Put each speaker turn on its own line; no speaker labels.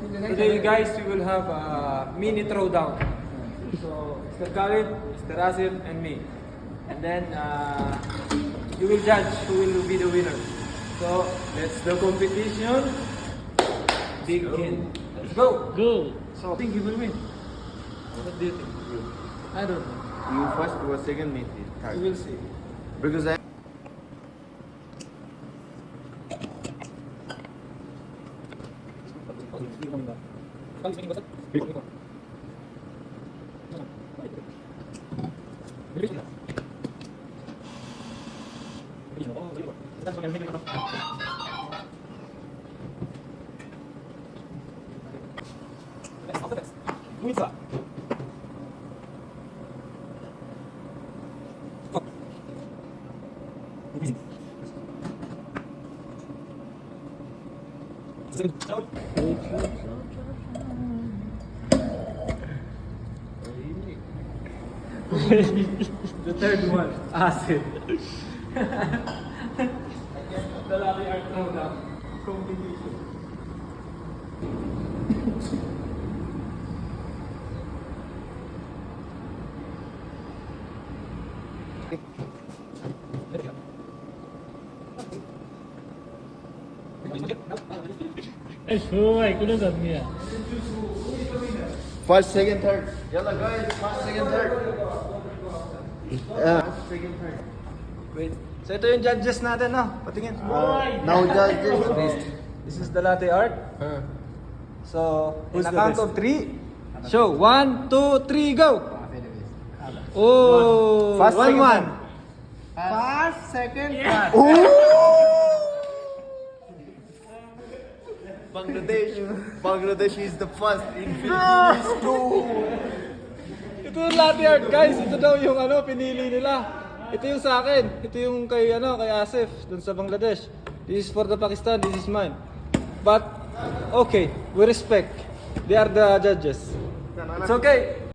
today guys we will have a mini throwdown. So Mr. Khalid, Mr. Asif, and me. And then you will judge who will be the winner. So let's the competition begin. Let's go.
Go!
So I think you will win. What do you think? I don't know.
You first or second meet it.
We will see.
Because I
The third one, Asif. The lucky art throwdown competition.
Ay, sure. Kulo sabi niya.
first, second, third. Yalla guys, first, second, third. First, second, third.
Wait. So ito yung judges natin, no? Patingin.
Now judge this.
This is the latte art. So, in a count of 3. Show. 1, 2, 3, go! Oh!
First,
1,
second,
1.
First, second, third. Bangladesh is the first in Philippines too.
Ito yung latte art, guys. Ito daw yung pinili nila. Ito yung sa akin. Ito yung kay Asif dun sa Bangladesh. This is for the Pakistan, this is mine. But okay, we respect. They are the judges. It's okay.